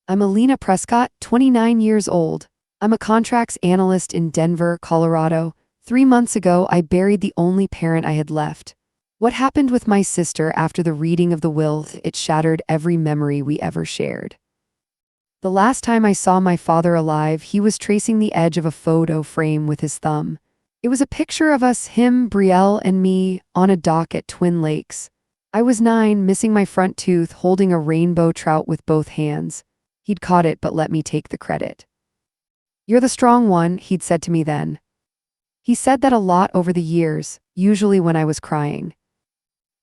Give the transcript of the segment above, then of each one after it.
I'm Elena Prescott, 29 years old. I'm a contracts analyst in Denver, Colorado. 3 months ago, I buried the only parent I had left. What happened with my sister after the reading of the will, it shattered every memory we ever shared. The last time I saw my father alive, he was tracing the edge of a photo frame with his thumb. It was a picture of us, him, Brielle, and me, on a dock at Twin Lakes. I was 9, missing my front tooth, holding a rainbow trout with both hands. He'd caught it but let me take the credit. "You're the strong one," he'd said to me then. He said that a lot over the years, usually when I was crying.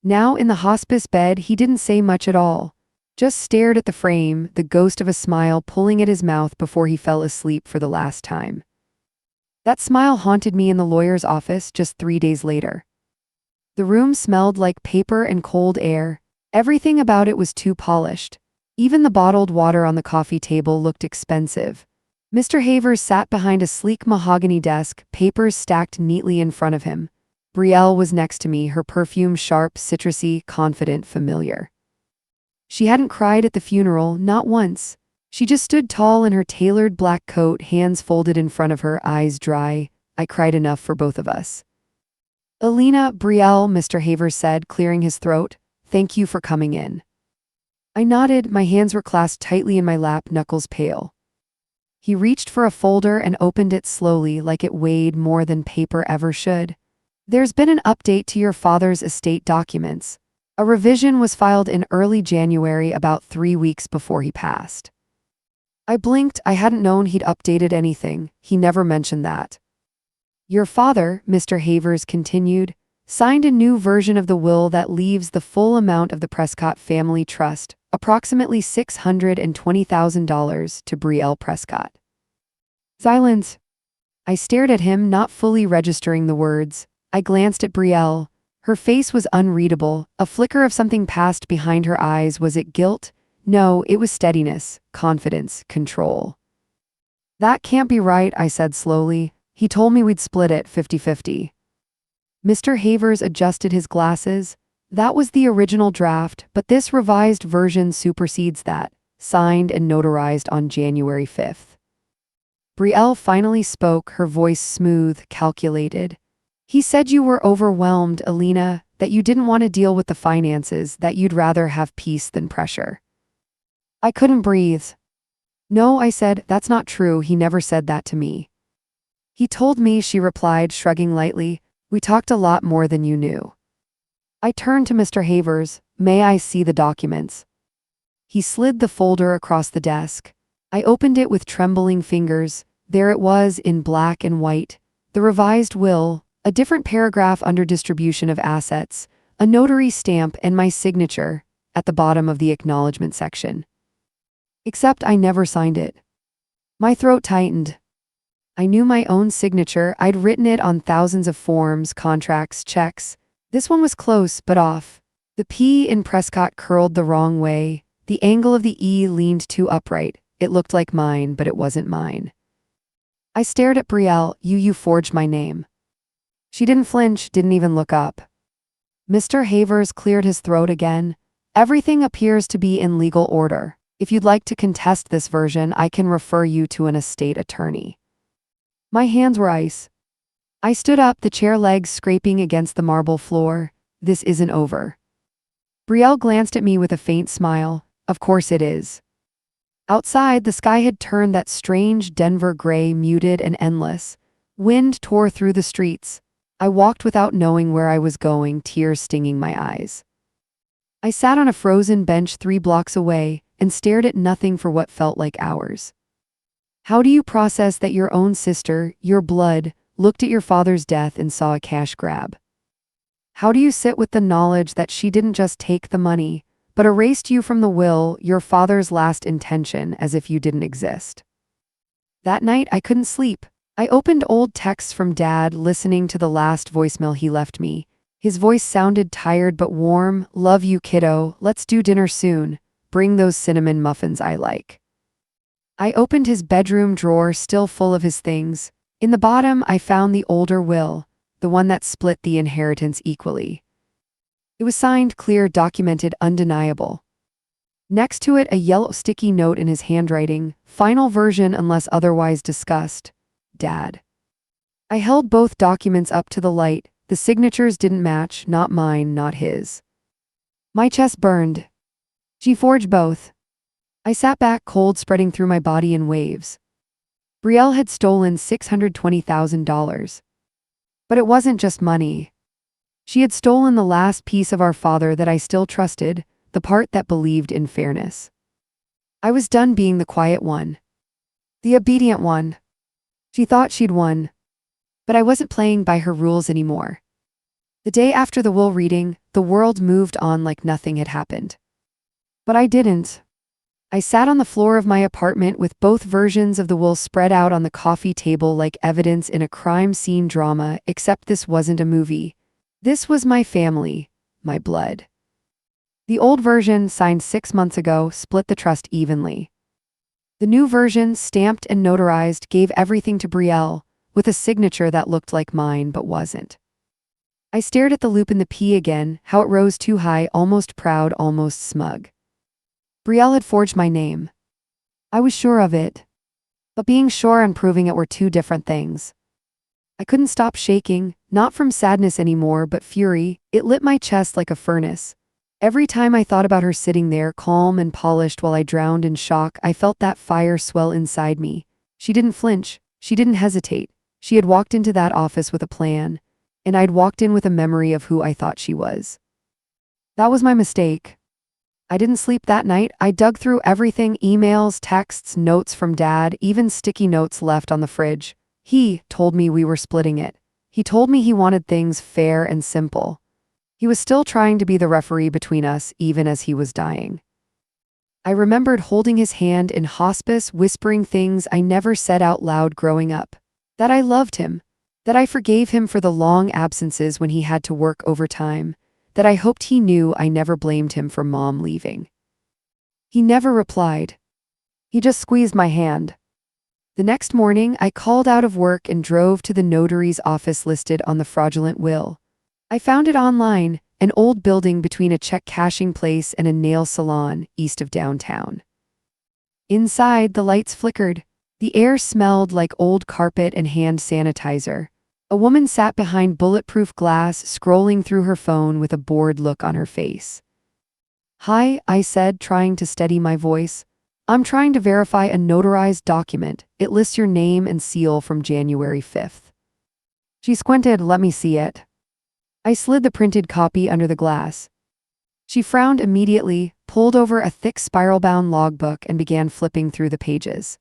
Now in the hospice bed, he didn't say much at all. Just stared at the frame, the ghost of a smile pulling at his mouth before he fell asleep for the last time. That smile haunted me in the lawyer's office just 3 days later. The room smelled like paper and cold air. Everything about it was too polished. Even the bottled water on the coffee table looked expensive. Mr. Havers sat behind a sleek mahogany desk, papers stacked neatly in front of him. Brielle was next to me, her perfume sharp, citrusy, confident, familiar. She hadn't cried at the funeral, not once. She just stood tall in her tailored black coat, hands folded in front of her, eyes dry. "I cried enough for both of us." "Elena, Brielle," Mr. Havers said, clearing his throat. "Thank you for coming in." I nodded, my hands were clasped tightly in my lap, knuckles pale. He reached for a folder and opened it slowly, like it weighed more than paper ever should. "There's been an update to your father's estate documents. A revision was filed in early January, about 3 weeks before he passed." I blinked. I hadn't known he'd updated anything. He never mentioned that. "Your father," Mr. Havers continued, "signed a new version of the will that leaves the full amount of the Prescott family trust, approximately $620,000, to Brielle Prescott." Silence. I stared at him, not fully registering the words. I glanced at Brielle. Her face was unreadable. A flicker of something passed behind her eyes. Was it guilt? No, it was steadiness, confidence, control. "That can't be right," I said slowly. "He told me we'd split it 50-50. Mr. Havers adjusted his glasses. "That was the original draft, but this revised version supersedes that, signed and notarized on January 5th. Brielle finally spoke, her voice smooth, calculated. "He said you were overwhelmed, Elena, that you didn't want to deal with the finances, that you'd rather have peace than pressure." I couldn't breathe. "No," I said, "that's not true. He never said that to me." "He told me," she replied, shrugging lightly. "We talked a lot more than you knew." I turned to Mr. Havers. "May I see the documents?" He slid the folder across the desk. I opened it with trembling fingers. There it was, in black and white. The revised will, a different paragraph under distribution of assets, a notary stamp, and my signature at the bottom of the acknowledgement section. Except I never signed it. My throat tightened. I knew my own signature. I'd written it on thousands of forms, contracts, checks. This one was close, but off. The P in Prescott curled the wrong way. The angle of the E leaned too upright. It looked like mine, but it wasn't mine. I stared at Brielle. You forged my name." She didn't flinch, didn't even look up. Mr. Havers cleared his throat again. "Everything appears to be in legal order. If you'd like to contest this version, I can refer you to an estate attorney." My hands were ice. I stood up, the chair legs scraping against the marble floor. "This isn't over." Brielle glanced at me with a faint smile. "Of course it is." Outside, the sky had turned that strange Denver gray, muted and endless. Wind tore through the streets. I walked without knowing where I was going, tears stinging my eyes. I sat on a frozen bench 3 blocks away and stared at nothing for what felt like hours. How do you process that your own sister, your blood, looked at your father's death and saw a cash grab? How do you sit with the knowledge that she didn't just take the money, but erased you from the will, your father's last intention, as if you didn't exist? That night, I couldn't sleep. I opened old texts from Dad, listening to the last voicemail he left me. His voice sounded tired but warm. "Love you, kiddo. Let's do dinner soon. Bring those cinnamon muffins I like." I opened his bedroom drawer, still full of his things. In the bottom, I found the older will, the one that split the inheritance equally. It was signed, clear, documented, undeniable. Next to it, a yellow sticky note in his handwriting, final version unless otherwise discussed. Dad. I held both documents up to the light. The signatures didn't match, not mine, not his. My chest burned. She forged both. I sat back, cold spreading through my body in waves. Brielle had stolen $620,000. But it wasn't just money. She had stolen the last piece of our father that I still trusted, the part that believed in fairness. I was done being the quiet one. The obedient one. She thought she'd won. But I wasn't playing by her rules anymore. The day after the will reading, the world moved on like nothing had happened. But I didn't. I sat on the floor of my apartment with both versions of the will spread out on the coffee table like evidence in a crime scene drama, except this wasn't a movie. This was my family, my blood. The old version, signed 6 months ago, split the trust evenly. The new version, stamped and notarized, gave everything to Brielle, with a signature that looked like mine but wasn't. I stared at the loop in the P again, how it rose too high, almost proud, almost smug. Brielle had forged my name. I was sure of it. But being sure and proving it were two different things. I couldn't stop shaking, not from sadness anymore, but fury. It lit my chest like a furnace. Every time I thought about her sitting there, calm and polished while I drowned in shock, I felt that fire swell inside me. She didn't flinch. She didn't hesitate. She had walked into that office with a plan, and I'd walked in with a memory of who I thought she was. That was my mistake. I didn't sleep that night. I dug through everything, emails, texts, notes from Dad, even sticky notes left on the fridge. He told me we were splitting it. He told me he wanted things fair and simple. He was still trying to be the referee between us, even as he was dying. I remembered holding his hand in hospice, whispering things I never said out loud growing up. That I loved him. That I forgave him for the long absences when he had to work overtime. That I hoped he knew I never blamed him for Mom leaving. He never replied. He just squeezed my hand. The next morning, I called out of work and drove to the notary's office listed on the fraudulent will. I found it online, an old building between a check cashing place and a nail salon east of downtown. Inside, the lights flickered. The air smelled like old carpet and hand sanitizer. A woman sat behind bulletproof glass, scrolling through her phone with a bored look on her face. "Hi," I said, trying to steady my voice. "I'm trying to verify a notarized document. It lists your name and seal from January 5th. She squinted. "Let me see it." I slid the printed copy under the glass. She frowned immediately, pulled over a thick spiral-bound logbook and began flipping through the pages.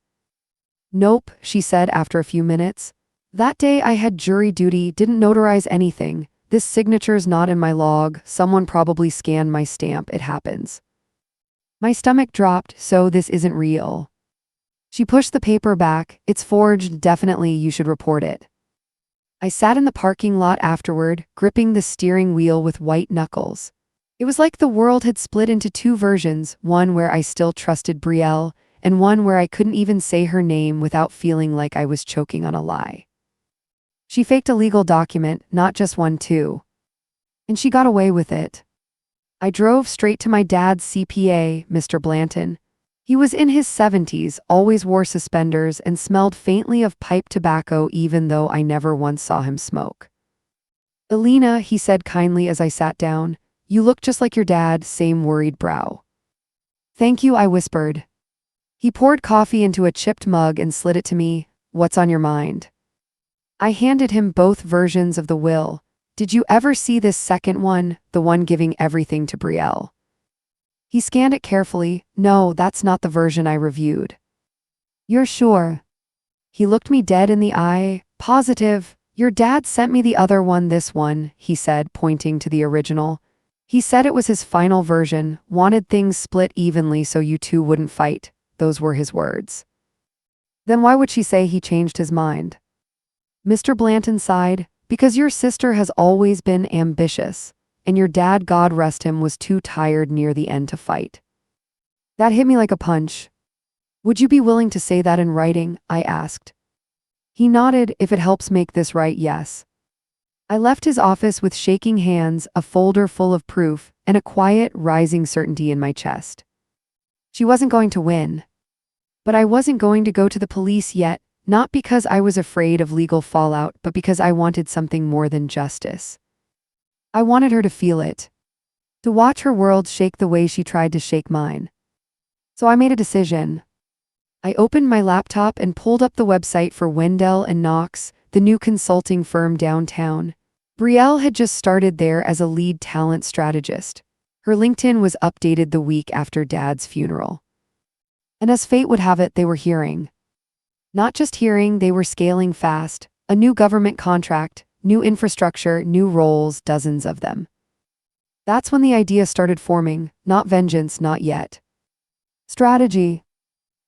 "Nope," she said after a few minutes. "That day I had jury duty, didn't notarize anything. This signature's not in my log. Someone probably scanned my stamp. It happens." My stomach dropped. "So this isn't real." She pushed the paper back. "It's forged, definitely. You should report it." I sat in the parking lot afterward, gripping the steering wheel with white knuckles. It was like the world had split into two versions, one where I still trusted Brielle, and one where I couldn't even say her name without feeling like I was choking on a lie. She faked a legal document, not just one too. And she got away with it. I drove straight to my dad's CPA, Mr. Blanton. He was in his 70s, always wore suspenders, and smelled faintly of pipe tobacco even though I never once saw him smoke. "Elena," he said kindly as I sat down, "you look just like your dad," same worried brow. "Thank you," I whispered. He poured coffee into a chipped mug and slid it to me. "What's on your mind?" I handed him both versions of the will. "Did you ever see this second one, the one giving everything to Brielle?" He scanned it carefully. "No, that's not the version I reviewed." "You're sure?" He looked me dead in the eye. "Positive. Your dad sent me the other one, this one," he said, pointing to the original. "He said it was his final version, wanted things split evenly so you two wouldn't fight." Those were his words. "Then why would she say he changed his mind?" Mr. Blanton sighed. "Because your sister has always been ambitious, and your dad, God rest him, was too tired near the end to fight." That hit me like a punch. "Would you be willing to say that in writing?" I asked. He nodded. "If it helps make this right, yes." I left his office with shaking hands, a folder full of proof, and a quiet, rising certainty in my chest. She wasn't going to win. But I wasn't going to go to the police yet, not because I was afraid of legal fallout, but because I wanted something more than justice. I wanted her to feel it. To watch her world shake the way she tried to shake mine. So I made a decision. I opened my laptop and pulled up the website for Wendell and Knox, the new consulting firm downtown. Brielle had just started there as a lead talent strategist. Her LinkedIn was updated the week after Dad's funeral. And as fate would have it, they were hearing. Not just hearing, they were scaling fast. A new government contract, new infrastructure, new roles, dozens of them. That's when the idea started forming, not vengeance, not yet. Strategy.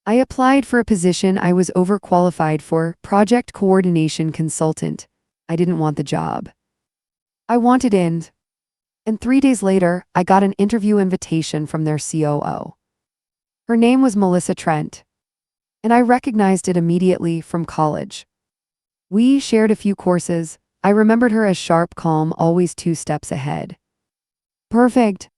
I applied for a position I was overqualified for, project coordination consultant. I didn't want the job. I wanted in. And 3 days later, I got an interview invitation from their COO. Her name was Melissa Trent. And I recognized it immediately from college. We shared a few courses. I remembered her as sharp, calm, always 2 steps ahead. Perfect.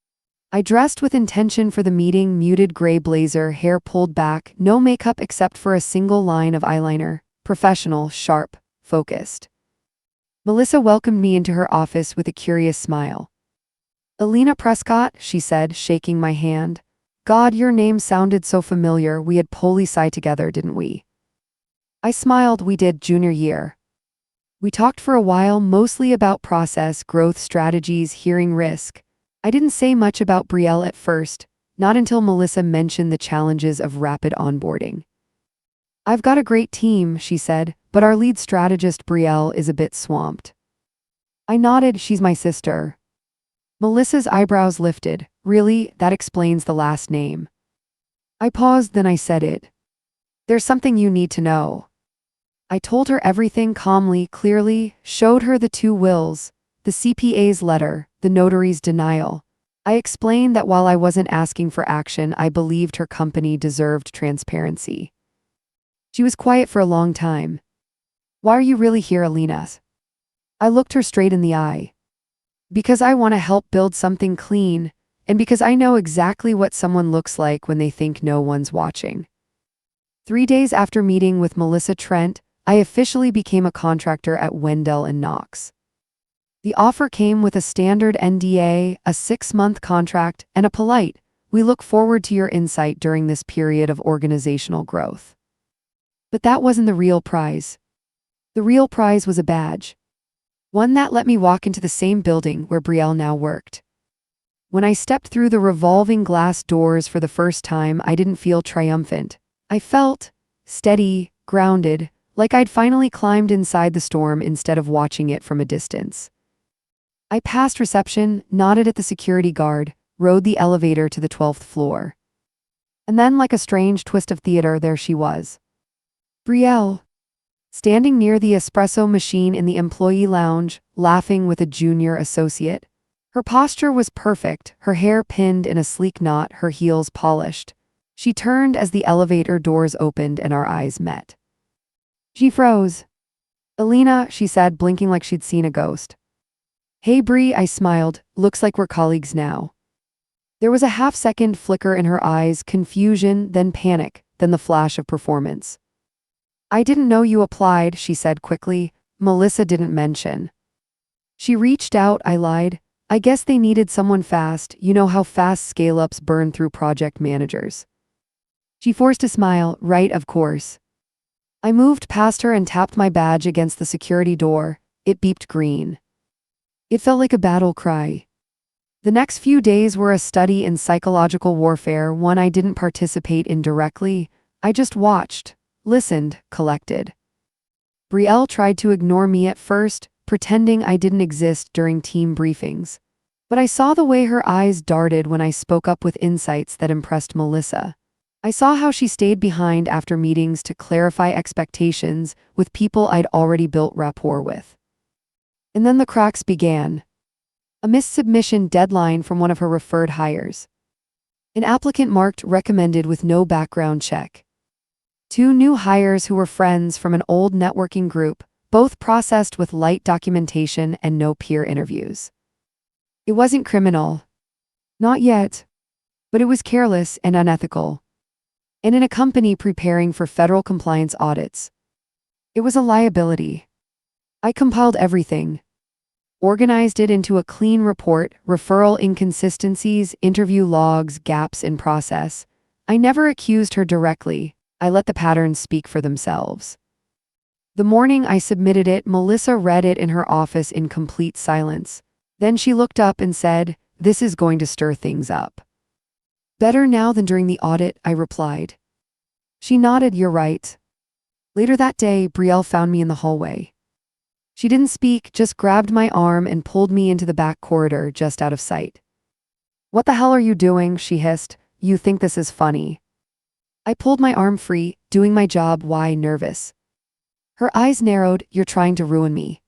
I dressed with intention for the meeting, muted gray blazer, hair pulled back, no makeup except for a single line of eyeliner, professional, sharp, focused. Melissa welcomed me into her office with a curious smile. Elena Prescott, she said, shaking my hand. God, your name sounded so familiar. We had poli-sci together, didn't we? I smiled. We did, junior year. We talked for a while, mostly about process, growth strategies, hearing risk. I didn't say much about Brielle at first, not until Melissa mentioned the challenges of rapid onboarding. I've got a great team, she said, but our lead strategist Brielle is a bit swamped. I nodded. She's my sister. Melissa's eyebrows lifted. Really? That explains the last name. I paused, then I said it. There's something you need to know. I told her everything calmly, clearly, showed her the 2 wills, the CPA's letter, the notary's denial. I explained that while I wasn't asking for action, I believed her company deserved transparency. She was quiet for a long time. Why are you really here, Elena? I looked her straight in the eye. Because I want to help build something clean, and because I know exactly what someone looks like when they think no one's watching. 3 days after meeting with Melissa Trent, I officially became a contractor at Wendell and Knox. The offer came with a standard NDA, a 6-month contract, and a polite, "We look forward to your insight during this period of organizational growth." But that wasn't the real prize. The real prize was a badge. One that let me walk into the same building where Brielle now worked. When I stepped through the revolving glass doors for the first time, I didn't feel triumphant. I felt steady, grounded, like I'd finally climbed inside the storm instead of watching it from a distance. I passed reception, nodded at the security guard, rode the elevator to the 12th floor. And then, like a strange twist of theater, there she was. Brielle. Standing near the espresso machine in the employee lounge, laughing with a junior associate. Her posture was perfect, her hair pinned in a sleek knot, her heels polished. She turned as the elevator doors opened and our eyes met. She froze. Elena, she said, blinking like she'd seen a ghost. Hey Bri, I smiled, looks like we're colleagues now. There was a half-second flicker in her eyes, confusion, then panic, then the flash of performance. I didn't know you applied, she said quickly. Melissa didn't mention. She reached out, I lied. I guess they needed someone fast. You know how fast scale-ups burn through project managers. She forced a smile. Right, of course. I moved past her and tapped my badge against the security door. It beeped green. It felt like a battle cry. The next few days were a study in psychological warfare, one I didn't participate in directly. I just watched, listened, collected. Brielle tried to ignore me at first, pretending I didn't exist during team briefings. But I saw the way her eyes darted when I spoke up with insights that impressed Melissa. I saw how she stayed behind after meetings to clarify expectations with people I'd already built rapport with. And then the cracks began. A missed submission deadline from one of her referred hires. An applicant marked recommended with no background check. 2 new hires who were friends from an old networking group, both processed with light documentation and no peer interviews. It wasn't criminal. Not yet. But it was careless and unethical. And in a company preparing for federal compliance audits, it was a liability. I compiled everything, organized it into a clean report, referral inconsistencies, interview logs, gaps in process. I never accused her directly. I let the patterns speak for themselves. The morning I submitted it, Melissa read it in her office in complete silence. Then she looked up and said, "This is going to stir things up." "Better now than during the audit," I replied. She nodded. "You're right." Later that day, Brielle found me in the hallway. She didn't speak, just grabbed my arm and pulled me into the back corridor just out of sight. "What the hell are you doing?" she hissed. "You think this is funny?" I pulled my arm free, doing my job. "Why, nervous?" Her eyes narrowed. "You're trying to ruin me."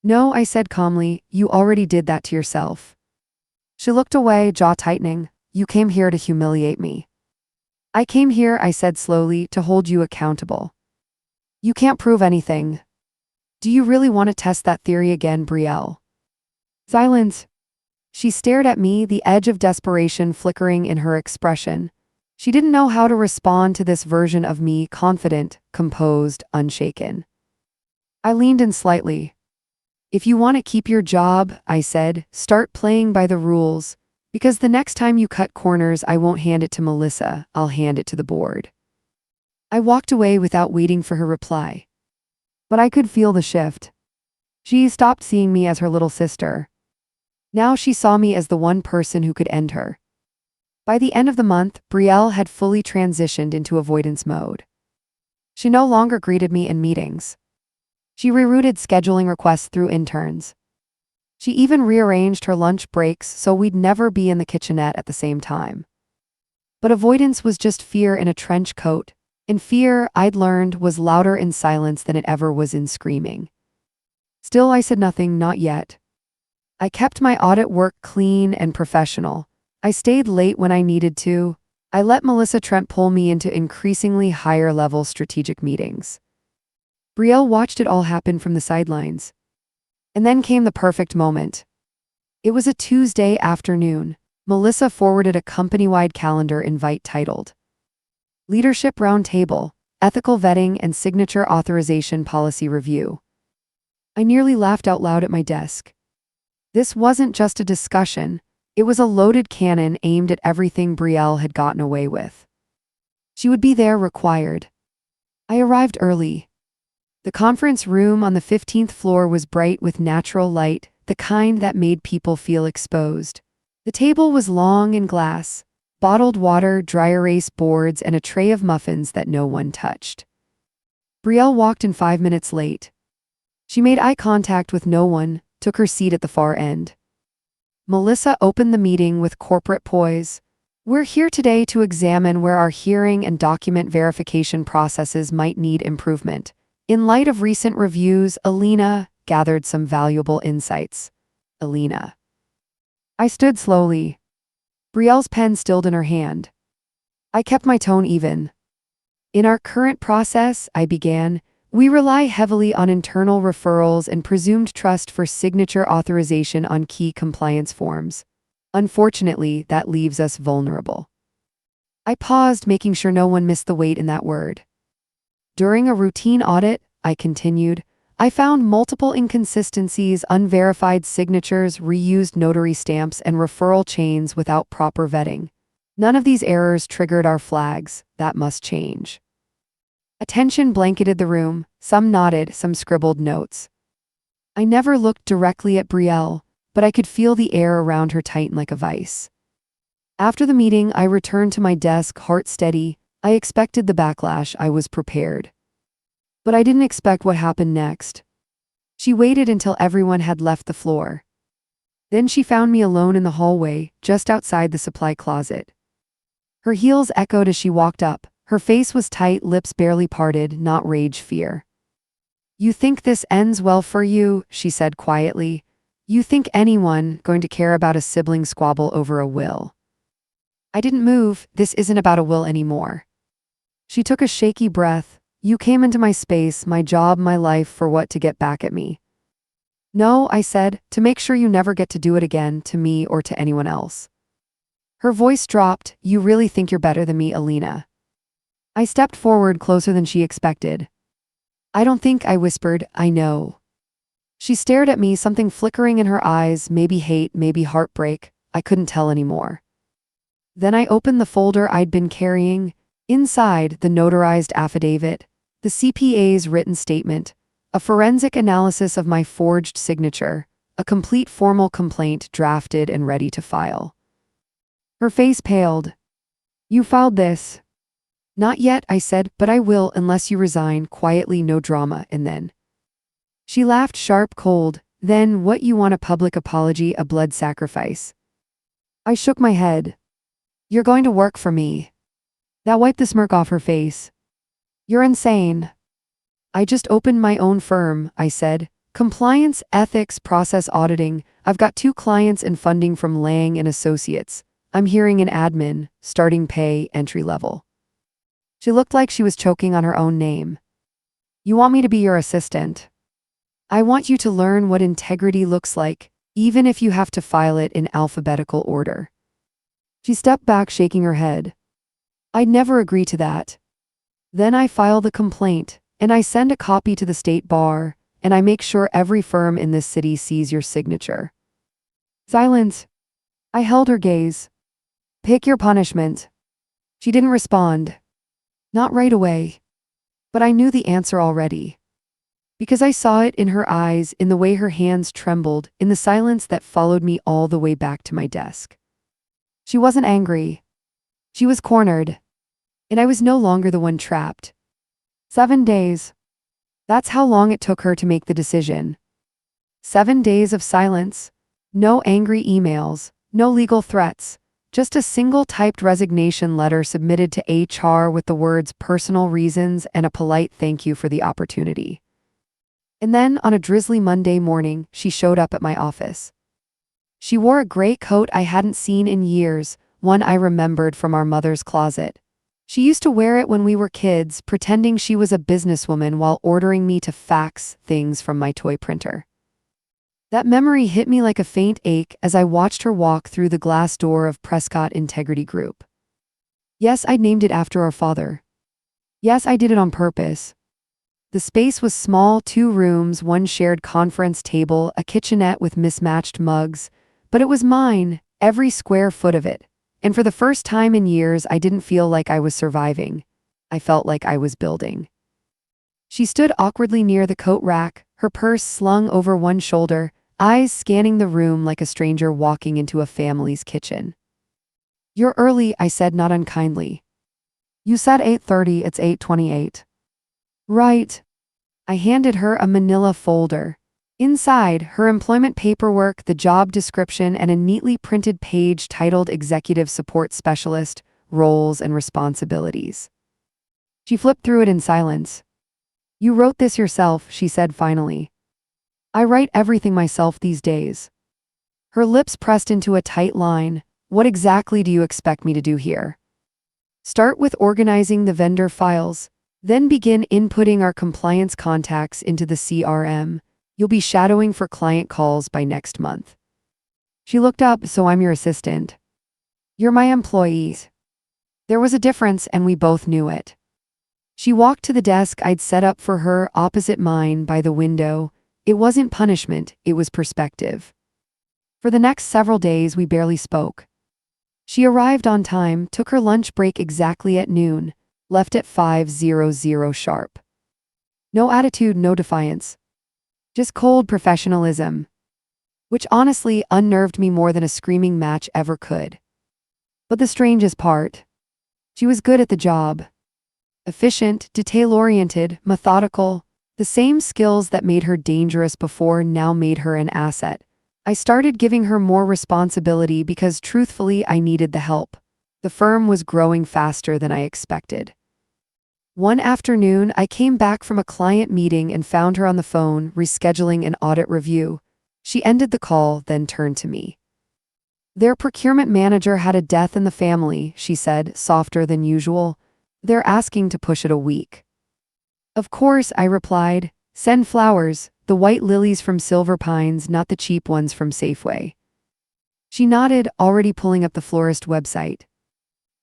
"No," I said calmly, "you already did that to yourself." She looked away, jaw tightening. "You came here to humiliate me." "I came here," I said slowly, "to hold you accountable." "You can't prove anything." "Do you really want to test that theory again, Brielle?" Silence. She stared at me, the edge of desperation flickering in her expression. She didn't know how to respond to this version of me, confident, composed, unshaken. I leaned in slightly. "If you want to keep your job," I said, "start playing by the rules. Because the next time you cut corners, I won't hand it to Melissa, I'll hand it to the board." I walked away without waiting for her reply. But I could feel the shift. She stopped seeing me as her little sister. Now she saw me as the one person who could end her. By the end of the month, Brielle had fully transitioned into avoidance mode. She no longer greeted me in meetings. She rerouted scheduling requests through interns. She even rearranged her lunch breaks so we'd never be in the kitchenette at the same time. But avoidance was just fear in a trench coat, and fear, I'd learned, was louder in silence than it ever was in screaming. Still, I said nothing, not yet. I kept my audit work clean and professional. I stayed late when I needed to. I let Melissa Trent pull me into increasingly higher-level strategic meetings. Brielle watched it all happen from the sidelines. And then came the perfect moment. It was a Tuesday afternoon. Melissa forwarded a company-wide calendar invite titled Leadership Roundtable, Ethical Vetting and Signature Authorization Policy Review. I nearly laughed out loud at my desk. This wasn't just a discussion, it was a loaded cannon aimed at everything Brielle had gotten away with. She would be there required. I arrived early. The conference room on the 15th floor was bright with natural light, the kind that made people feel exposed. The table was long and glass, bottled water, dry erase boards, and a tray of muffins that no one touched. Brielle walked in 5 minutes late. She made eye contact with no one, took her seat at the far end. Melissa opened the meeting with corporate poise. "We're here today to examine where our hearing and document verification processes might need improvement. In light of recent reviews, Elena gathered some valuable insights." Elena. I stood slowly. Brielle's pen stilled in her hand. I kept my tone even. "In our current process," I began, "we rely heavily on internal referrals and presumed trust for signature authorization on key compliance forms. Unfortunately, that leaves us vulnerable." I paused, making sure no one missed the weight in that word. "During a routine audit," I continued, "I found multiple inconsistencies, unverified signatures, reused notary stamps, and referral chains without proper vetting. None of these errors triggered our flags. That must change." Attention blanketed the room. Some nodded, some scribbled notes. I never looked directly at Brielle, but I could feel the air around her tighten like a vice. After the meeting, I returned to my desk, heart steady. I expected the backlash. I was prepared. But I didn't expect what happened next. She waited until everyone had left the floor. Then she found me alone in the hallway, just outside the supply closet. Her heels echoed as she walked up. Her face was tight, lips barely parted, not rage, fear. "You think this ends well for you?" she said quietly. "You think anyone going to care about a sibling squabble over a will?" I didn't move. "This isn't about a will anymore." She took a shaky breath. "You came into my space, my job, my life, for what? To get back at me?" "No," I said, "to make sure you never get to do it again, to me or to anyone else." Her voice dropped. You really think you're better than me, Elena? I stepped forward closer than she expected. I don't think, I whispered, I know. She stared at me, something flickering in her eyes, maybe hate, maybe heartbreak. I couldn't tell anymore. Then I opened the folder I'd been carrying. Inside, the notarized affidavit, the CPA's written statement, a forensic analysis of my forged signature, a complete formal complaint drafted and ready to file. Her face paled. You filed this? Not yet, I said, but I will unless you resign, quietly, no drama, and then. She laughed sharp, cold. Then what, you want a public apology, a blood sacrifice? I shook my head. You're going to work for me. That wiped the smirk off her face. You're insane. I just opened my own firm, I said. Compliance, ethics, process auditing. I've got 2 clients and funding from Lang and Associates. I'm hearing an admin, starting pay, entry level. She looked like she was choking on her own name. You want me to be your assistant? I want you to learn what integrity looks like, even if you have to file it in alphabetical order. She stepped back, shaking her head. I'd never agree to that. Then I file the complaint, and I send a copy to the state bar, and I make sure every firm in this city sees your signature. Silence. I held her gaze. Pick your punishment. She didn't respond. Not right away. But I knew the answer already. Because I saw it in her eyes, in the way her hands trembled, in the silence that followed me all the way back to my desk. She wasn't angry. She was cornered. And I was no longer the one trapped. 7 days. That's how long it took her to make the decision. 7 days of silence. No angry emails, no legal threats. Just a single typed resignation letter submitted to HR with the words personal reasons and a polite thank you for the opportunity. And then, on a drizzly Monday morning, she showed up at my office. She wore a gray coat I hadn't seen in years, one I remembered from our mother's closet. She used to wear it when we were kids, pretending she was a businesswoman while ordering me to fax things from my toy printer. That memory hit me like a faint ache as I watched her walk through the glass door of Prescott Integrity Group. Yes, I'd named it after our father. Yes, I did it on purpose. The space was small, 2 rooms, 1 shared conference table, a kitchenette with mismatched mugs, but it was mine, every square foot of it. And for the first time in years, I didn't feel like I was surviving. I felt like I was building. She stood awkwardly near the coat rack, her purse slung over one shoulder, eyes scanning the room like a stranger walking into a family's kitchen. You're early, I said, not unkindly. You said 8:30, it's 8:28. Right. I handed her a manila folder. Inside, her employment paperwork, the job description, and a neatly printed page titled Executive Support Specialist, Roles and Responsibilities. She flipped through it in silence. You wrote this yourself, she said finally. I write everything myself these days. Her lips pressed into a tight line. What exactly do you expect me to do here? Start with organizing the vendor files, then begin inputting our compliance contacts into the CRM. You'll be shadowing for client calls by next month. She looked up. So I'm your assistant. You're my employee. There was a difference, and we both knew it. She walked to the desk I'd set up for her opposite mine by the window. It wasn't punishment, it was perspective. For the next several days, we barely spoke. She arrived on time, took her lunch break exactly at noon, left at 5:00 sharp. No attitude, no defiance. Just cold professionalism. Which honestly unnerved me more than a screaming match ever could. But the strangest part. She was good at the job. Efficient, detail-oriented, methodical. The same skills that made her dangerous before now made her an asset. I started giving her more responsibility because truthfully I needed the help. The firm was growing faster than I expected. One afternoon, I came back from a client meeting and found her on the phone, rescheduling an audit review. She ended the call, then turned to me. Their procurement manager had a death in the family, she said, softer than usual. They're asking to push it a week. Of course, I replied. Send flowers, the white lilies from Silver Pines, not the cheap ones from Safeway. She nodded, already pulling up the florist website.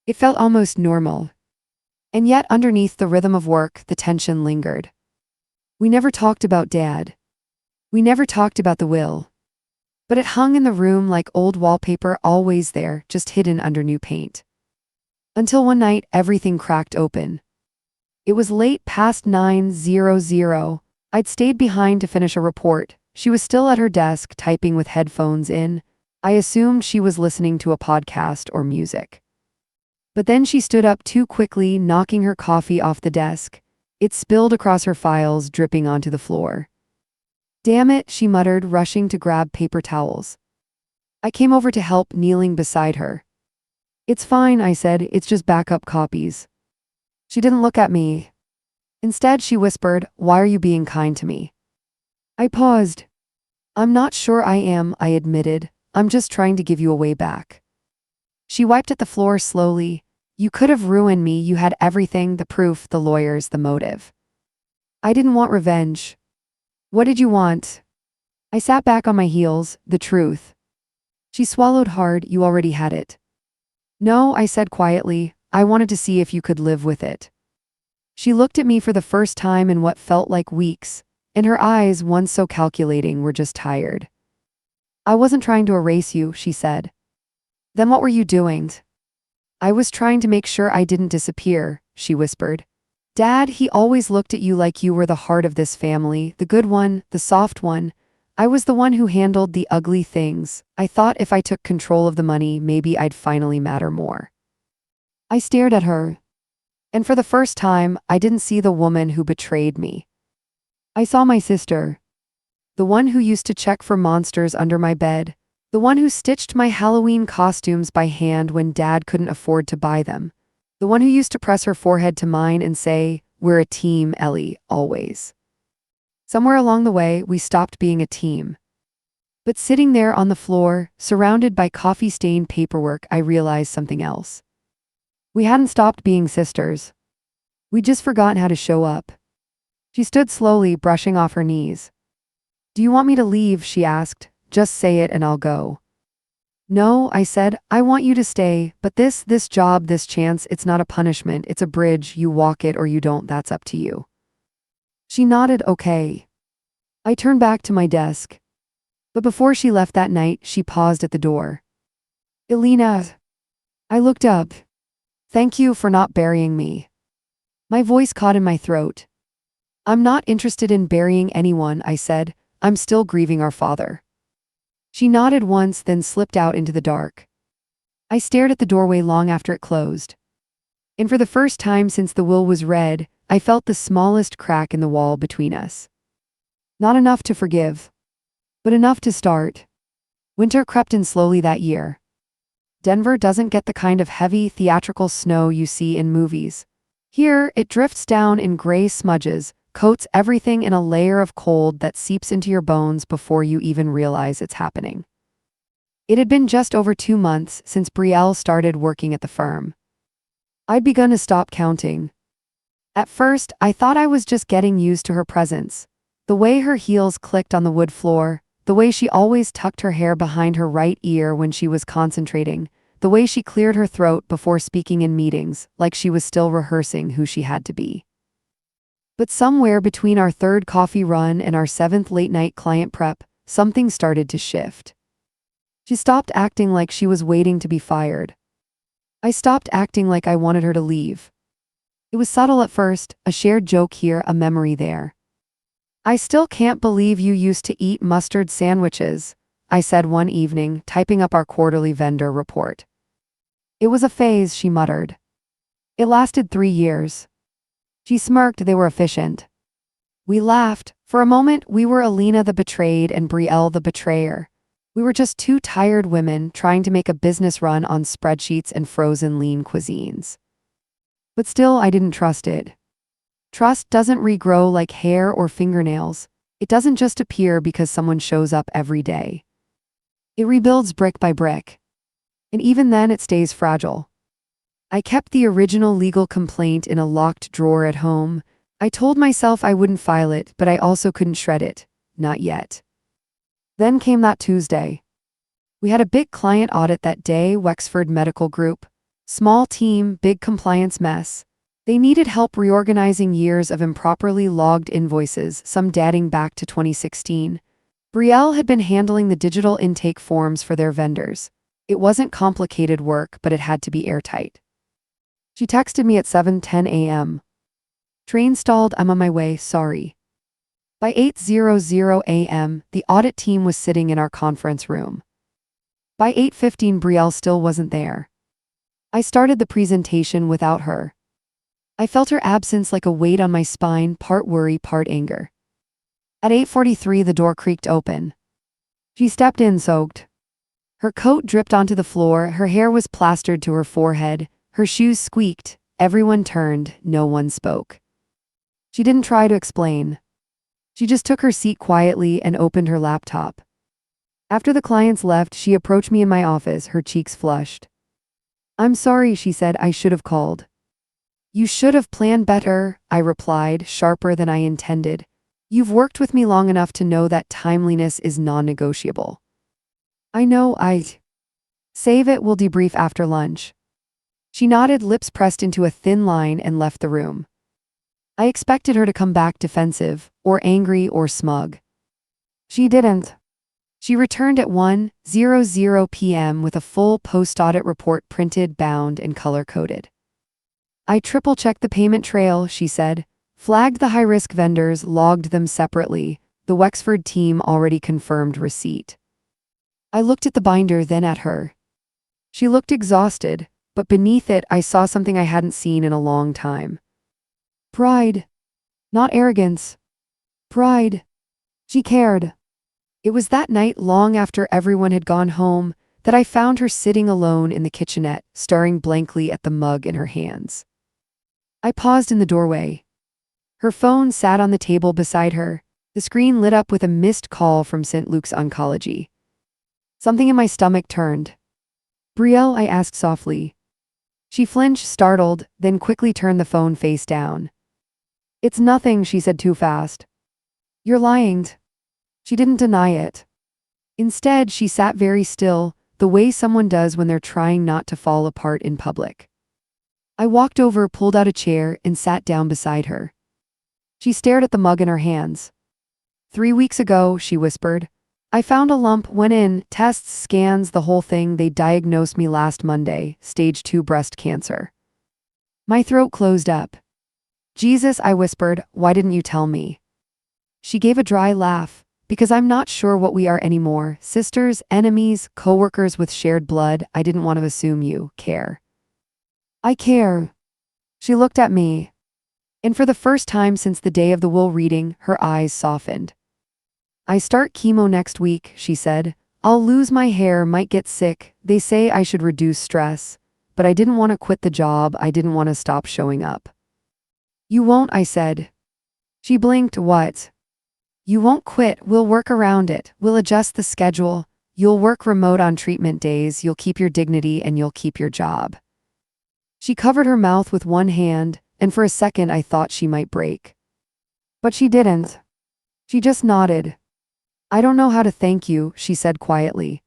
It felt almost normal. And yet, underneath the rhythm of work, the tension lingered. We never talked about Dad. We never talked about the will. But it hung in the room like old wallpaper, always there, just hidden under new paint. Until one night, everything cracked open. It was late past 9:00. I'd stayed behind to finish a report. She was still at her desk, typing with headphones in. I assumed she was listening to a podcast or music. But then she stood up too quickly, knocking her coffee off the desk. It spilled across her files, dripping onto the floor. "Damn it," she muttered, rushing to grab paper towels. I came over to help, kneeling beside her. "It's fine," I said, "it's just backup copies." She didn't look at me. Instead, she whispered, "Why are you being kind to me?" I paused. "I'm not sure I am," I admitted. "I'm just trying to give you a way back." She wiped at the floor slowly. "You could have ruined me. You had everything, the proof, the lawyers, the motive." "I didn't want revenge." "What did you want?" I sat back on my heels. "The truth." She swallowed hard. "You already had it." "No," I said quietly. "I wanted to see if you could live with it." She looked at me for the first time in what felt like weeks, and her eyes, once so calculating, were just tired. "I wasn't trying to erase you," she said. "Then what were you doing?" "I was trying to make sure I didn't disappear," she whispered. "Dad, he always looked at you like you were the heart of this family, the good one, the soft one. I was the one who handled the ugly things. I thought if I took control of the money, maybe I'd finally matter more." I stared at her. And for the first time, I didn't see the woman who betrayed me. I saw my sister. The one who used to check for monsters under my bed. The one who stitched my Halloween costumes by hand when Dad couldn't afford to buy them. The one who used to press her forehead to mine and say, "We're a team, Ellie, always." Somewhere along the way, we stopped being a team. But sitting there on the floor, surrounded by coffee-stained paperwork, I realized something else. We hadn't stopped being sisters. We'd just forgotten how to show up. She stood slowly, brushing off her knees. "Do you want me to leave?" she asked. "Just say it and I'll go." "No," I said. "I want you to stay, but this job, this chance, it's not a punishment, it's a bridge. You walk it or you don't, that's up to you." She nodded, "Okay." I turned back to my desk. But before she left that night, she paused at the door. "Elena." I looked up. "Thank you for not burying me." My voice caught in my throat. "I'm not interested in burying anyone," I said. "I'm still grieving our father." She nodded once, then slipped out into the dark. I stared at the doorway long after it closed. And for the first time since the will was read, I felt the smallest crack in the wall between us. Not enough to forgive, but enough to start. Winter crept in slowly that year. Denver doesn't get the kind of heavy, theatrical snow you see in movies. Here, it drifts down in gray smudges, coats everything in a layer of cold that seeps into your bones before you even realize it's happening. It had been just over 2 months since Brielle started working at the firm. I'd begun to stop counting. At first, I thought I was just getting used to her presence. The way her heels clicked on the wood floor, the way she always tucked her hair behind her right ear when she was concentrating, the way she cleared her throat before speaking in meetings, like she was still rehearsing who she had to be. But somewhere between our 3rd coffee run and our 7th late-night client prep, something started to shift. She stopped acting like she was waiting to be fired. I stopped acting like I wanted her to leave. It was subtle at first, a shared joke here, a memory there. "I still can't believe you used to eat mustard sandwiches," I said one evening, typing up our quarterly vendor report. "It was a phase," she muttered. "It lasted 3 years." She smirked. "They were efficient." We laughed. For a moment, we were Elena the betrayed and Brielle the betrayer. We were just 2 tired women trying to make a business run on spreadsheets and frozen lean cuisines. But still, I didn't trust it. Trust doesn't regrow like hair or fingernails. It doesn't just appear because someone shows up every day. It rebuilds brick by brick. And even then, it stays fragile. I kept the original legal complaint in a locked drawer at home. I told myself I wouldn't file it, but I also couldn't shred it. Not yet. Then came that Tuesday. We had a big client audit that day, Wexford Medical Group. Small team, big compliance mess. They needed help reorganizing years of improperly logged invoices, some dating back to 2016. Brielle had been handling the digital intake forms for their vendors. It wasn't complicated work, but it had to be airtight. She texted me at 7:10 a.m. Train stalled, I'm on my way, sorry. By 8:00 a.m., the audit team was sitting in our conference room. By 8:15, Brielle still wasn't there. I started the presentation without her. I felt her absence like a weight on my spine, part worry, part anger. At 8:43, the door creaked open. She stepped in soaked. Her coat dripped onto the floor, her hair was plastered to her forehead, her shoes squeaked, everyone turned, no one spoke. She didn't try to explain. She just took her seat quietly and opened her laptop. After the clients left, she approached me in my office, her cheeks flushed. I'm sorry, she said, I should have called. You should have planned better, I replied, sharper than I intended. You've worked with me long enough to know that timeliness is non-negotiable. I know, Save it, we'll debrief after lunch. She nodded, lips pressed into a thin line, and left the room. I expected her to come back defensive, or angry, or smug. She didn't. She returned at 1:00 p.m. with a full post-audit report printed, bound, and color-coded. I triple-checked the payment trail, she said, flagged the high-risk vendors, logged them separately. The Wexford team already confirmed receipt. I looked at the binder, then at her. She looked exhausted, but beneath it I saw something I hadn't seen in a long time. Pride. Not arrogance. Pride. She cared. It was that night, long after everyone had gone home, that I found her sitting alone in the kitchenette, staring blankly at the mug in her hands. I paused in the doorway. Her phone sat on the table beside her, the screen lit up with a missed call from St. Luke's Oncology. Something in my stomach turned. Brielle, I asked softly. She flinched, startled, then quickly turned the phone face down. It's nothing, she said too fast. You're lying. She didn't deny it. Instead, she sat very still, the way someone does when they're trying not to fall apart in public. I walked over, pulled out a chair, and sat down beside her. She stared at the mug in her hands. 3 weeks ago, she whispered, I found a lump, went in, tests, scans, the whole thing. They diagnosed me last Monday, stage 2 breast cancer. My throat closed up. Jesus, I whispered, why didn't you tell me? She gave a dry laugh. Because I'm not sure what we are anymore. Sisters, enemies, co-workers with shared blood. I didn't want to assume you care. I care. She looked at me. And for the first time since the day of the will reading, her eyes softened. I start chemo next week, she said. I'll lose my hair, might get sick. They say I should reduce stress. But I didn't want to quit the job. I didn't want to stop showing up. You won't, I said. She blinked. What? You won't quit, we'll work around it, we'll adjust the schedule, you'll work remote on treatment days, you'll keep your dignity and you'll keep your job. She covered her mouth with one hand, and for a second I thought she might break. But she didn't. She just nodded. I don't know how to thank you, she said quietly.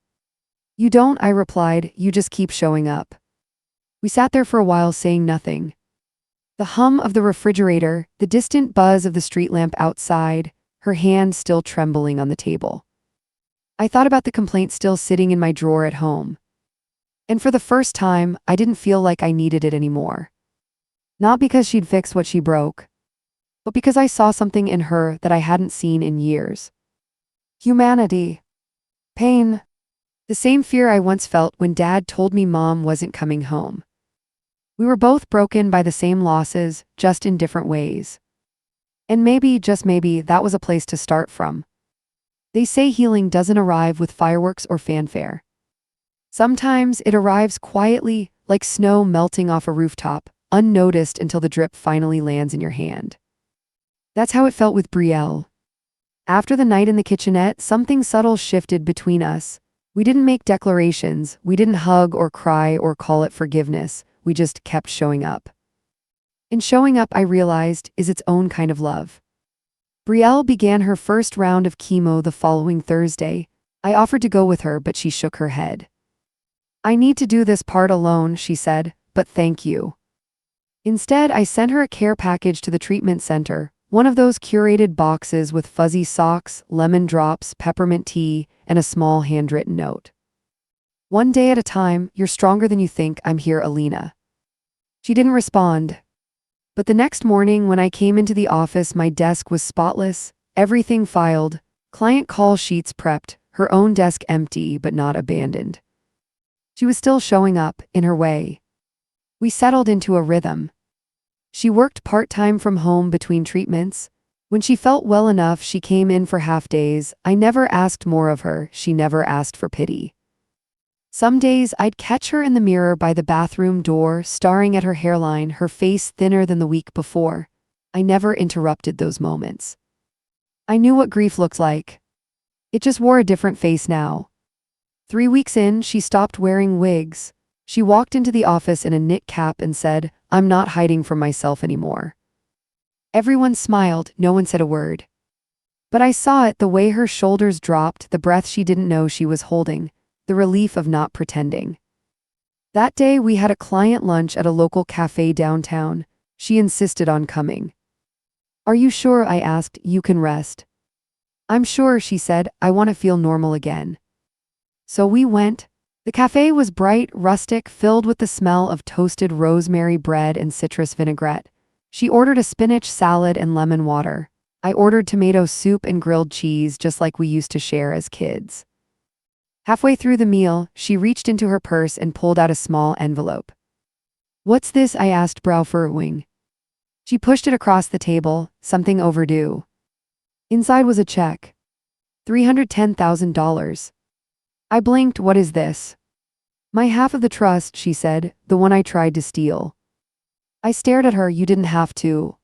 You don't, I replied, you just keep showing up. We sat there for a while saying nothing. The hum of the refrigerator, the distant buzz of the street lamp outside, her hand still trembling on the table. I thought about the complaint still sitting in my drawer at home. And for the first time, I didn't feel like I needed it anymore. Not because she'd fixed what she broke, but because I saw something in her that I hadn't seen in years. Humanity. Pain. The same fear I once felt when Dad told me Mom wasn't coming home. We were both broken by the same losses, just in different ways. And maybe, just maybe, that was a place to start from. They say healing doesn't arrive with fireworks or fanfare. Sometimes it arrives quietly, like snow melting off a rooftop, unnoticed until the drip finally lands in your hand. That's how it felt with Brielle. After the night in the kitchenette, something subtle shifted between us. We didn't make declarations, we didn't hug or cry or call it forgiveness, we just kept showing up. And showing up, I realized, is its own kind of love. Brielle began her first round of chemo the following Thursday. I offered to go with her, but she shook her head. I need to do this part alone, she said, but thank you. Instead, I sent her a care package to the treatment center, one of those curated boxes with fuzzy socks, lemon drops, peppermint tea, and a small handwritten note. One day at a time, you're stronger than you think, I'm here, Elena. She didn't respond. But the next morning when I came into the office, my desk was spotless, everything filed, client call sheets prepped, her own desk empty but not abandoned. She was still showing up, in her way. We settled into a rhythm. She worked part-time from home between treatments. When she felt well enough, she came in for half days. I never asked more of her, she never asked for pity. Some days I'd catch her in the mirror by the bathroom door, staring at her hairline, her face thinner than the week before. I never interrupted those moments. I knew what grief looked like. It just wore a different face now. 3 weeks in, she stopped wearing wigs. She walked into the office in a knit cap and said, I'm not hiding from myself anymore. Everyone smiled, no one said a word. But I saw it, the way her shoulders dropped, the breath she didn't know she was holding, the relief of not pretending. That day we had a client lunch at a local cafe downtown. She insisted on coming. Are you sure? I asked. You can rest. I'm sure, she said. I want to feel normal again. So we went. The cafe was bright, rustic, filled with the smell of toasted rosemary bread and citrus vinaigrette. She ordered a spinach salad and lemon water. I ordered tomato soup and grilled cheese, just like we used to share as kids. Halfway through the meal, she reached into her purse and pulled out a small envelope. What's this? I asked, brow furrowing. She pushed it across the table, something overdue. Inside was a check. $310,000. I blinked. What is this? My half of the trust, she said, the one I tried to steal. I stared at her. You didn't have to.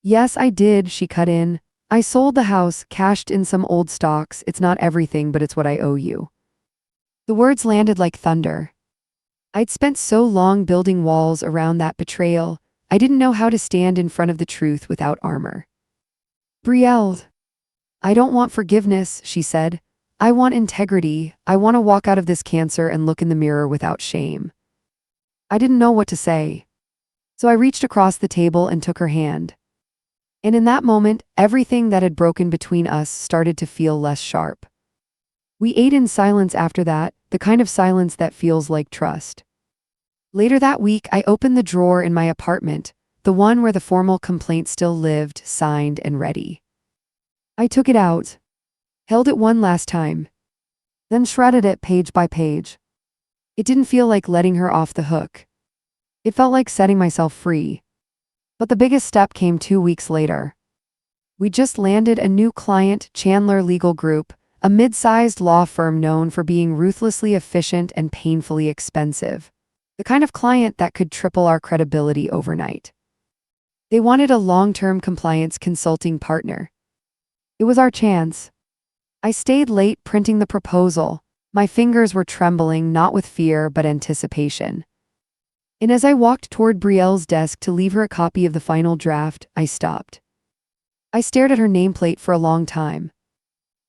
Yes, I did, she cut in. I sold the house, cashed in some old stocks. It's not everything, but it's what I owe you. The words landed like thunder. I'd spent so long building walls around that betrayal, I didn't know how to stand in front of the truth without armor. Betrayals. I don't want forgiveness, she said. I want integrity. I want to walk out of this cancer and look in the mirror without shame. I didn't know what to say. So I reached across the table and took her hand. And in that moment, everything that had broken between us started to feel less sharp. We ate in silence after that, the kind of silence that feels like trust. Later that week, I opened the drawer in my apartment, the one where the formal complaint still lived, signed and ready. I took it out, held it one last time, then shredded it page by page. It didn't feel like letting her off the hook. It felt like setting myself free. But the biggest step came 2 weeks later. We just landed a new client, Chandler Legal Group, a mid-sized law firm known for being ruthlessly efficient and painfully expensive. The kind of client that could triple our credibility overnight. They wanted a long-term compliance consulting partner. It was our chance. I stayed late printing the proposal. My fingers were trembling, not with fear but anticipation. And as I walked toward Brielle's desk to leave her a copy of the final draft, I stopped. I stared at her nameplate for a long time.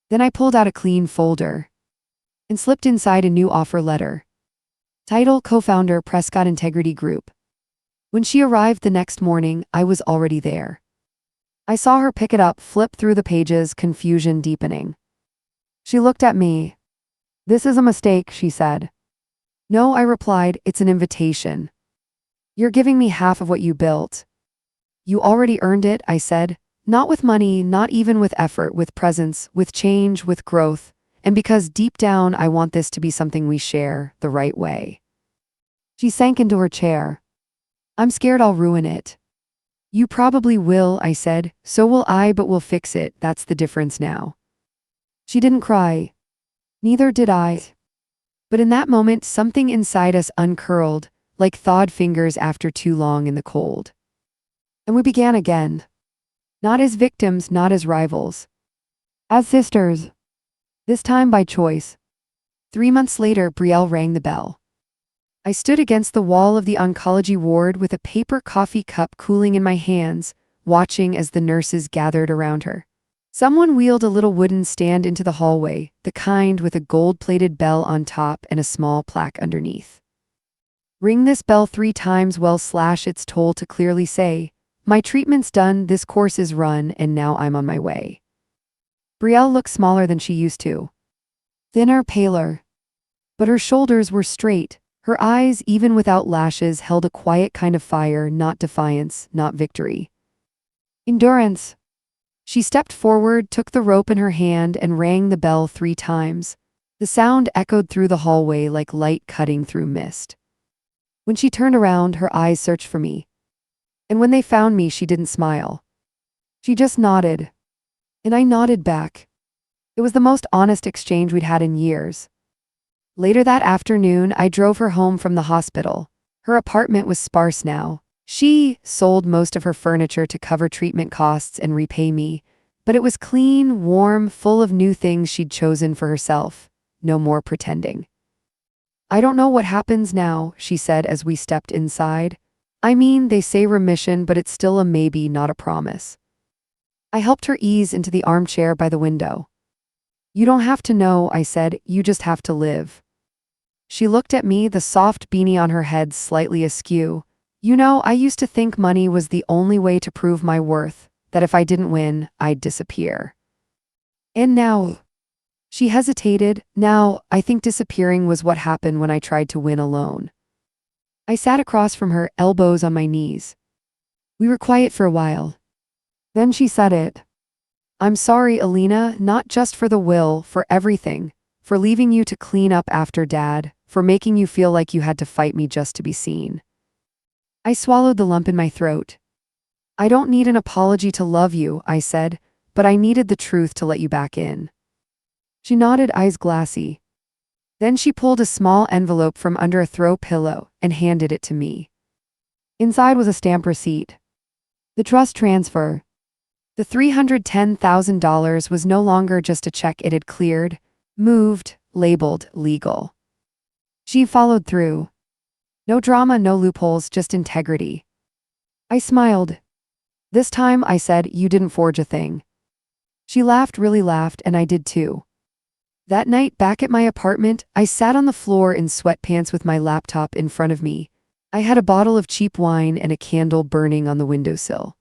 Then I pulled out a clean folder and slipped inside a new offer letter. Title: Co-founder, Prescott Integrity Group. When she arrived the next morning, I was already there. I saw her pick it up, flip through the pages, confusion deepening. She looked at me. This is a mistake, she said. No, I replied, it's an invitation. You're giving me half of what you built. You already earned it, I said. Not with money, not even with effort, with presence, with change, with growth. And because deep down I want this to be something we share the right way. She sank into her chair. I'm scared I'll ruin it. You probably will, I said. So will I, but we'll fix it. That's the difference now. She didn't cry. Neither did I. But in that moment, something inside us uncurled, like thawed fingers after too long in the cold. And we began again. Not as victims, not as rivals. As sisters. This time by choice. 3 months later, Brielle rang the bell. I stood against the wall of the oncology ward with a paper coffee cup cooling in my hands, watching as the nurses gathered around her. Someone wheeled a little wooden stand into the hallway, the kind with a gold-plated bell on top and a small plaque underneath. Ring this bell 3 times well / its toll to clearly say, "My treatment's done, this course is run, and now I'm on my way." Brielle looked smaller than she used to. Thinner, paler. But her shoulders were straight. Her eyes, even without lashes, held a quiet kind of fire, not defiance, not victory. Endurance. She stepped forward, took the rope in her hand, and rang the bell 3 times. The sound echoed through the hallway like light cutting through mist. When she turned around, her eyes searched for me. And when they found me, she didn't smile. She just nodded. And I nodded back. It was the most honest exchange we'd had in years. Later that afternoon, I drove her home from the hospital. Her apartment was sparse now. She sold most of her furniture to cover treatment costs and repay me, but it was clean, warm, full of new things she'd chosen for herself. No more pretending. "I don't know what happens now," she said as we stepped inside. "I mean, they say remission, but it's still a maybe, not a promise." I helped her ease into the armchair by the window. "You don't have to know," I said, "you just have to live." She looked at me, the soft beanie on her head slightly askew. "You know, I used to think money was the only way to prove my worth, that if I didn't win, I'd disappear. And now..." She hesitated. "Now, I think disappearing was what happened when I tried to win alone." I sat across from her, elbows on my knees. We were quiet for a while. Then she said it. "I'm sorry, Elena, not just for the will, for everything. For leaving you to clean up after Dad, for making you feel like you had to fight me just to be seen." I swallowed the lump in my throat. "I don't need an apology to love you," I said, "but I needed the truth to let you back in." She nodded, eyes glassy. Then she pulled a small envelope from under a throw pillow and handed it to me. Inside was a stamp receipt. The trust transfer. The $310,000 was no longer just a check it had cleared, moved, labeled legal. She followed through. No drama, no loopholes, just integrity. I smiled. "This time," I said, "you didn't forge a thing." She laughed, really laughed, and I did too. That night, back at my apartment, I sat on the floor in sweatpants with my laptop in front of me. I had a bottle of cheap wine and a candle burning on the windowsill.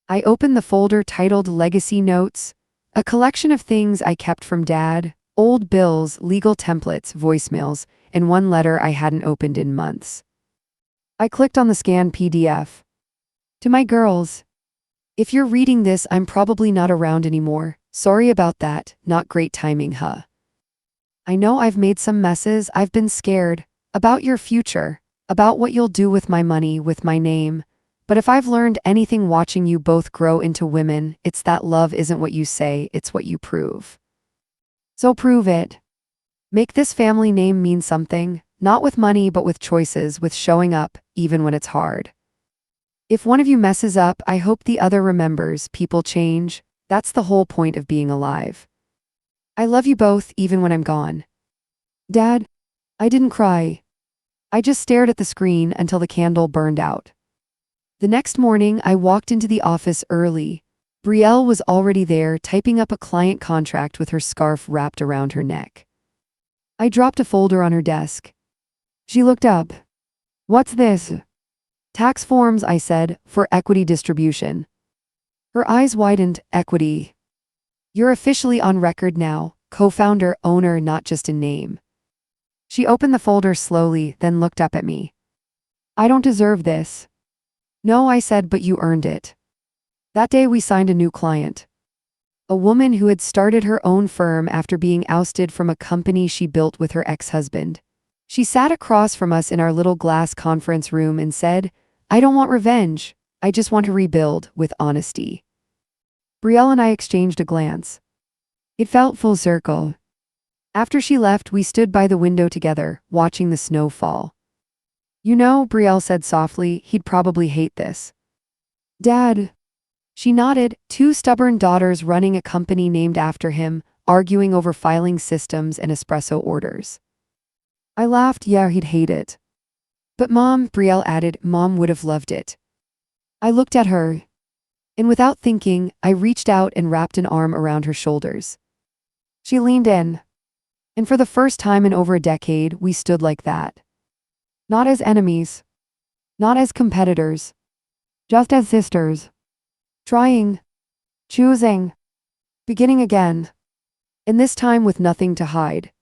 I opened the folder titled Legacy Notes, a collection of things I kept from Dad, old bills, legal templates, voicemails, and one letter I hadn't opened in months. I clicked on the scanned PDF. "To my girls. If you're reading this, I'm probably not around anymore. Sorry about that, not great timing, huh? I know I've made some messes, I've been scared. About your future. About what you'll do with my money, with my name. But if I've learned anything watching you both grow into women, it's that love isn't what you say, it's what you prove. So prove it. Make this family name mean something, not with money but with choices, with showing up, even when it's hard. If one of you messes up, I hope the other remembers, people change. That's the whole point of being alive. I love you both, even when I'm gone." "Dad?" I didn't cry. I just stared at the screen until the candle burned out. The next morning, I walked into the office early. Brielle was already there, typing up a client contract with her scarf wrapped around her neck. I dropped a folder on her desk. She looked up. "What's this?" "Tax forms," I said, "for equity distribution." Her eyes widened. "Equity. You're officially on record now, co-founder, owner, not just in name." She opened the folder slowly, then looked up at me. "I don't deserve this." "No," I said, "but you earned it." That day we signed a new client. A woman who had started her own firm after being ousted from a company she built with her ex-husband. She sat across from us in our little glass conference room and said, "I don't want revenge. I just want to rebuild with honesty." Brielle and I exchanged a glance. It felt full circle. After she left, we stood by the window together, watching the snow fall. "You know," Brielle said softly, "he'd probably hate this." "Dad?" She nodded. 2 stubborn daughters running a company named after him, arguing over filing systems and espresso orders. I laughed. "Yeah, he'd hate it." "But Mom," Brielle added, "Mom would have loved it." I looked at her. And without thinking, I reached out and wrapped an arm around her shoulders. She leaned in. And for the first time in over a decade, we stood like that. Not as enemies. Not as competitors. Just as sisters. Trying. Choosing. Beginning again. And this time with nothing to hide.